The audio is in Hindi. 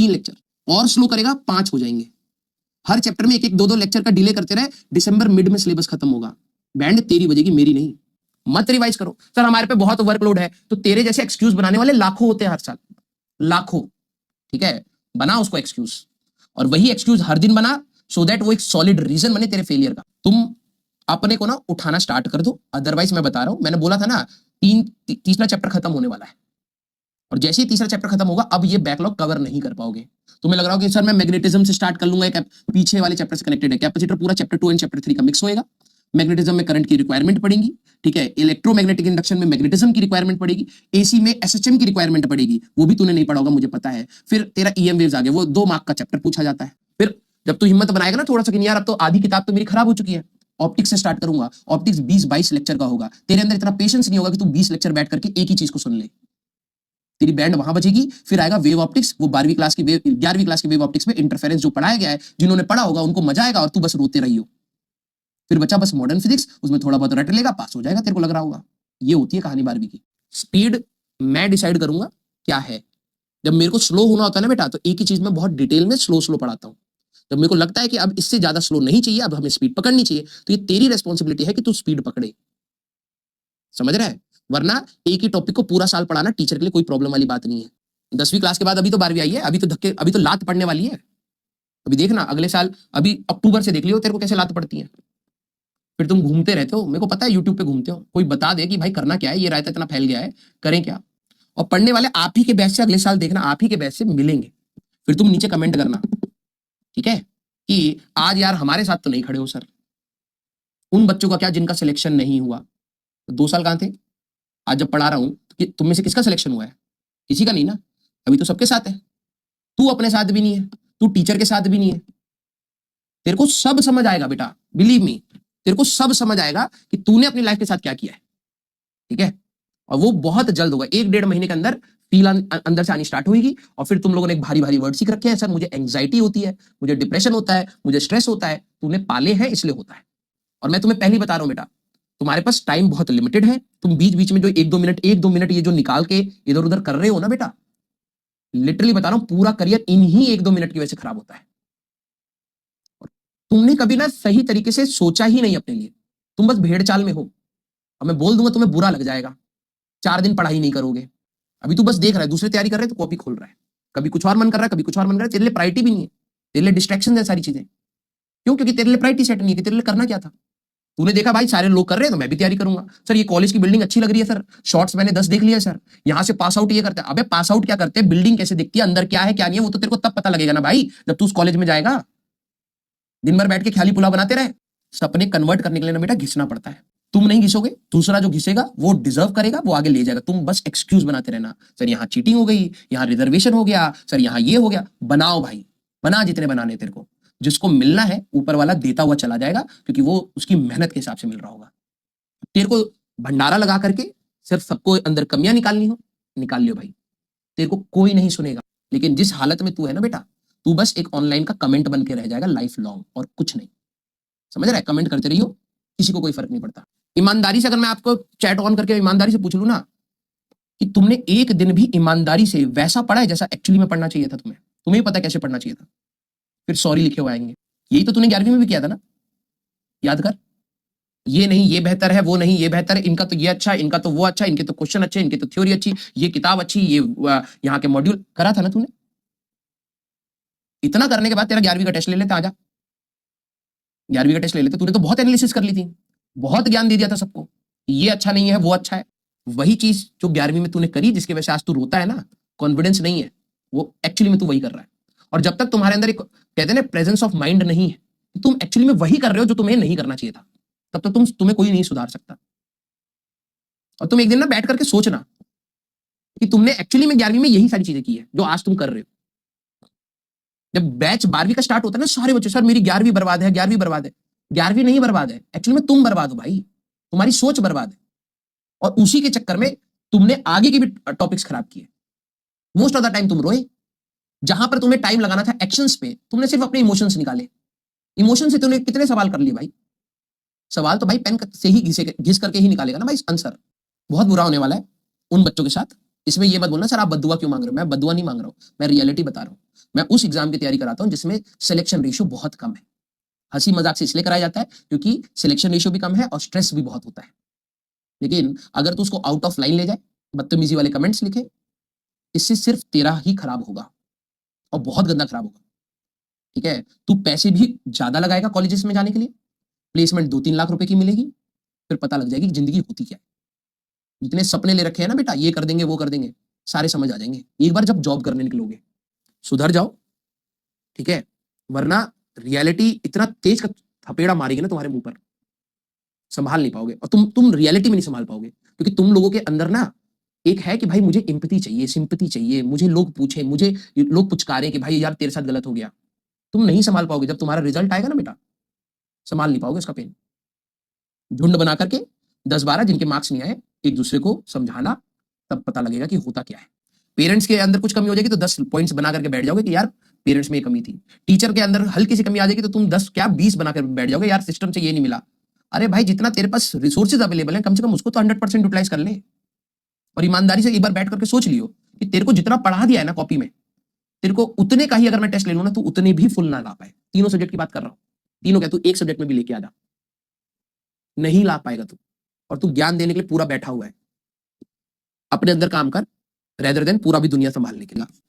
3 लेक्चर, और स्लो करेगा 5 हो जाएंगे। हर चैप्टर में 1-1 2-2 लेक्चर का डिले करते रहे, दिसंबर मिड में सिलेबस खत्म होगा। बैंड तेरी बजेगी, मेरी नहीं। मत रिवाइज करो, सर हमारे पे बहुत वर्कलोड है, तो तेरे जैसे एक्सक्यूज बनाने वाले लाखों होते हैं हर साल, लाखों। ठीक है, बना उसको एक्सक्यूज, और वही एक्सक्यूज हर दिन बना, सो दैट वो एक सॉलिड रीजन बने तेरे फेलियर का। तुम अपने को ना उठाना स्टार्ट कर दो, अदरवाइज मैं बता रहा हूं, मैंने बोला था ना, तीसरा चैप्टर खत्म होने वाला है, और जैसे ही तीसरा चैप्टर खत्म होगा, अब ये बैकलॉग कवर नहीं कर पाओगे। तुम्हें लग रहा होगा कि सर मैं मैग्नेटिज्म से स्टार्ट कर लूंगा, एक पीछे वाले चैप्टर से कनेक्टेड है। कैपेसिटर पूरा चैप्टर 2 एंड चैप्टर 3 का मिक्स होएगा। मैग्नेटिज्म में करंट की रिक्वायरमेंट पड़ेगी, ठीक है, इलेक्ट्रोमैग्नेटिक इंडक्शन में मैग्नेटिज्म की रिक्वायरमेंट पड़ेगी, एसी में एसएचएम की रिक्वायरमेंट पड़ेगी, वो भी तूने नहीं पढ़ा होगा मुझे पता है। फिर तेरा ईएम वेव्स आ गए, वो 2 मार्क का चैप्टर पूछा जाता है। फिर जब तू हिम्मत बनाएगा ना थोड़ा सा कि यार अब तो आधी किताब तो मेरी खराब हो चुकी है, ऑप्टिक्स से स्टार्ट करूंगा, ऑप्टिक्स 20-22 लेक्चर का होगा, तेरे अंदर इतना पेशेंस नहीं होगा कि तू 20 लेक्चर बैठ करके एक ही चीज को सुन ले। तेरी बैंड वहां बजेगी, फिर आएगा वेव ऑप्टिक्स, वो 12वीं क्लास की 11वीं क्लास की वेव ऑप्टिक्स में इंटरफेरेंस जो पढ़ाया गया है, जिन्होंने पढ़ा होगा उनको मजा आएगा, और तू बस रोते रही हो। फिर बच्चा बस मॉडर्न फिजिक्स, उसमें थोड़ा बहुत रट लेगा, पास हो जाएगा, तेरे को लग रहा होगा। ये होती है कहानी 12वीं की। स्पीड मैं डिसाइड करूंगा क्या है। जब मेरे को स्लो होना होता है ना बेटा, तो एक ही चीज में बहुत डिटेल में स्लो स्लो पढ़ाता हूं। जब मेरे को लगता है कि अब इससे ज्यादा स्लो नहीं चाहिए, अब हमें स्पीड पकड़नी चाहिए, तो ये तेरी रेस्पॉन्सिबिलिटी है कि तू स्पीड पकड़े। समझ रहा है? वरना एक ही टॉपिक को पूरा साल पढ़ाना टीचर के लिए कोई प्रॉब्लम वाली बात नहीं है। 10वीं क्लास के बाद अभी तो 12वीं आई है, अभी तो लात पड़ने वाली है। अभी देखना अगले साल, अभी अक्टूबर से देख लियो तेरे को कैसे लात पड़ती है। फिर तुम घूमते रहते हो, मेरे को पता है यूट्यूब पे घूमते हो, कोई बता दे कि भाई करना क्या है, ये रायता इतना फैल गया है, करें क्या। और पढ़ने वाले आप ही के बैच से अगले साल देखना, आप ही के बैच से मिलेंगे। फिर तुम नीचे कमेंट करना, ठीक है, कि आज यार हमारे साथ तो नहीं खड़े हो सर। उन बच्चों का क्या जिनका सिलेक्शन नहीं हुआ, 2 साल कहां थे? आज जब पढ़ा रहा हूं तो तुम में से किसका सिलेक्शन हुआ है? किसी का नहीं ना। अभी तो सबके साथ है, तू अपने साथ भी नहीं है, तू टीचर के साथ भी नहीं है। तेरे को सब समझ आएगा बेटा, बिलीव मी, तेरे को सब समझ आएगा कि तूने अपनी लाइफ के साथ क्या किया है। ठीक है, और वो बहुत जल्द होगा, 1-1.5 महीने के अंदर फील अंदर से आनी स्टार्ट होगी। और फिर तुम लोगों ने एक भारी भारी वर्ड सीख रखे हैं, सर मुझे एंग्जाइटी होती है, मुझे डिप्रेशन होता है, मुझे स्ट्रेस होता है। तूने पाले हैं इसलिए होता है। और मैं तुम्हें पहले ही बता रहा हूं बेटा, तुम्हारे पास टाइम बहुत लिमिटेड है। तुम बीच बीच में जो 1-2 मिनट ये जो निकाल के इधर उधर कर रहे हो ना बेटा, लिटरली बता रहा हूं, पूरा करियर इन्हीं 1-2 मिनट की वजह से खराब होता है। और तुमने कभी ना सही तरीके से सोचा ही नहीं अपने लिए, तुम बस भेड़ चाल में हो। अब मैं बोल दूंगा तुम्हें बुरा लग जाएगा, 4 दिन पढ़ाई नहीं करोगे। अभी तू बस देख रहा है, दूसरे तैयारी कर रहे हैं तो कॉपी खोल रहा है, कभी कुछ और मन कर रहा है, कभी कुछ और मन कर रहा है। तेरे लिए प्रायोरिटी भी नहीं है, तेरे लिए डिस्ट्रैक्शन है सारी चीजें। क्यों? क्योंकि तेरे लिए प्रायोरिटी सेट नहीं है कि तेरे लिए करना क्या था। तूने देखा भाई सारे लोग कर रहे हैं तो मैं भी तैयारी करूंगा। सर ये कॉलेज की बिल्डिंग अच्छी लग रही है सर, शॉर्ट्स मैंने 10 देख लिया सर, यहां से पास आउट ये करते हैं। अबे पास आउट क्या करते हैं, बिल्डिंग कैसे दिखती है, अंदर क्या है क्या नहीं है, वो तो तेरे को तब पता लगेगा ना भाई, जब तू उस कॉलेज में जाएगा। दिन भर बैठ के ख्याली पुलाव बनाते रहे। सपने कन्वर्ट करने के लिए ना बेटा घिसना पड़ता है। तुम नहीं घिसोगे, दूसरा जो घिसेगा वो डिजर्व करेगा, वो आगे ले जाएगा। तुम बस एक्सक्यूज बनाते रहना, सर यहाँ चीटिंग हो गई, यहाँ रिजर्वेशन हो गया, सर यहाँ ये हो गया। बनाओ भाई, बना जितने बनाने तेरे को। जिसको मिलना है ऊपर वाला देता हुआ चला जाएगा, क्योंकि वो उसकी मेहनत के हिसाब से मिल रहा होगा। तेरे को भंडारा लगा करके सिर्फ सबको अंदर कमियां निकालनी हो, निकाल लियो भाई, तेरे को कोई नहीं सुनेगा। लेकिन जिस हालत में तू है ना बेटा, तू बस एक ऑनलाइन का कमेंट बन के रह जाएगा लाइफ लॉन्ग, और कुछ नहीं। समझ रहा है? कमेंट करते रहियो, किसी को कोई फर्क नहीं पड़ता। ईमानदारी से अगर मैं आपको चैट ऑन करके ईमानदारी से पूछ लूं ना कि तुमने एक दिन भी ईमानदारी से वैसा पढ़ा है जैसा एक्चुअली में पढ़ना चाहिए था, तुम्हें पता कैसे पढ़ना चाहिए था, फिर सॉरी लिखे हुए आएंगे। यही तो तूने 11वीं में भी किया था ना, याद कर। ये नहीं ये बेहतर है, वो नहीं ये बेहतर है, इनका तो ये अच्छा, इनका तो वो अच्छा, इनके तो क्वेश्चन अच्छे, इनके तो थ्योरी अच्छी, ये किताब अच्छी, ये यहाँ के मॉड्यूल करा था ना तूने। इतना करने के बाद तेरा 11वीं का टेस्ट ले लेते, आजा 11वीं का टेस्ट ले लेते। तूने तो बहुत एनालिसिस कर ली थी, बहुत ज्ञान दे दिया था सबको, ये अच्छा नहीं है वो अच्छा है। वही चीज जो 11वीं में तूने करी, जिसकी वजह से आज तू रोता है ना, कॉन्फिडेंस नहीं है, वो एक्चुअली में तू वही कर रहा है। और जब तक तुम्हारे अंदर एक कहते हैं ना प्रेजेंस ऑफ माइंड नहीं है, तुम एक्चुअली में वही कर रहे हो जो तुम्हें नहीं करना चाहिए था, तब तक तुम्हें कोई नहीं सुधार सकता। और तुम एक दिन ना बैठ करके सोचना कि तुमने एक्चुअली में 11वीं में यही सारी चीजें की है जो आज तुम कर रहे हो। जब बैच 12वीं का स्टार्ट होता है ना, सारे बच्चे सर मेरी 11वीं बर्बाद है, 11वीं बर्बाद है। 11वीं नहीं बर्बाद है, एक्चुअली में तुम बर्बाद हो भाई, तुम्हारी सोच बर्बाद है। और उसी के चक्कर में तुमने आगे के भी टॉपिक्स खराब किए। मोस्ट ऑफ द टाइम तुम रोए, जहां पर तुम्हें टाइम लगाना था एक्शंस पे, तुमने सिर्फ अपने इमोशंस निकाले। इमोशन से तुमने कितने सवाल कर लिए भाई? सवाल तो भाई पेन से ही घिस करके ही निकालेगा ना भाई आंसर। बहुत बुरा होने वाला है उन बच्चों के साथ। इसमें ये मत बोलना सर आप बद्दुआ क्यों मांग रहे हो, मैं बद्दुआ नहीं मांग रहा हूं, मैं रियलिटी बता रहा हूं। मैं उस एग्जाम की तैयारी कराता हूं जिसमें सिलेक्शन रेशियो बहुत कम है। हंसी मजाक से इसलिए कराया जाता है क्योंकि सिलेक्शन रेशियो भी कम है और स्ट्रेस भी बहुत होता है। लेकिन अगर तू उसको आउट ऑफ लाइन ले जाए, बदतमीजी वाले कमेंट्स लिखे, इससे सिर्फ तेरा ही खराब होगा और बहुत गंदा खराब होगा। ठीक है, तू पैसे भी ज्यादा लगाएगा कॉलेजेस में जाने के लिए, प्लेसमेंट 2-3 लाख रुपए की मिलेगी, फिर पता लग जाएगी कि जिंदगी होती क्या है। जितने सपने ले रखे हैं ना बेटा, ये कर देंगे वो कर देंगे, सारे समझ आ जाएंगे एक बार जब जॉब करने निकलोगे। सुधर जाओ, ठीक है, वरना रियलिटी इतना तेज का थपेड़ा मारेगी ना तुम्हारे मुंह पर, संभाल नहीं पाओगे और तुम रियलिटी में नहीं संभाल पाओगे। क्योंकि तुम लोगों के अंदर ना एक है कि भाई मुझे एम्पैथी चाहिए, सिंपैथी चाहिए, मुझे लोग पूछें, मुझे लोग पुचकारें कि भाई यार तेरे साथ गलत हो गया। तुम नहीं संभाल पाओगे, जब तुम्हारा रिजल्ट आएगा ना बेटा, संभाल नहीं पाओगे उसका पेन। झुंड बना करके 10-12 जिनके मार्क्स नहीं आए, एक दूसरे को समझाना, तब पता लगेगा कि होता क्या है। पेरेंट्स के अंदर कुछ कमी हो जाएगी तो 10 पॉइंट्स बना करके बैठ जाओगे कि यार पेरेंट्स में ये कमी थी। टीचर के अंदर हल्की सी कमी आ जाएगी तो तुम 10 क्या 20 बनाकर बैठ जाओगे, यार सिस्टम से ये नहीं मिला। अरे भाई जितना तेरे पास रिसोर्सेज अवेलेबल है, कम से कम उसको तो 100% यूटिलाइज कर ले। और ईमानदारी से एक बार बैठ करके सोच लियो कि तेरे को जितना पढ़ा दिया है ना कॉपी में, तेरे को उतने का ही अगर मैं टेस्ट ले लूं ना तो उतने भी फुल ना ला पाए। तीनों सब्जेक्ट की बात कर रहा हूं, तीनों क्या, तू एक सब्जेक्ट में भी लेके आ जा, नहीं ला पाएगा तू। और तू ज्ञान देने के लिए पूरा बैठा हुआ है, अपने अंदर काम कर रेदर देन पूरा भी दुनिया संभालने के लिए।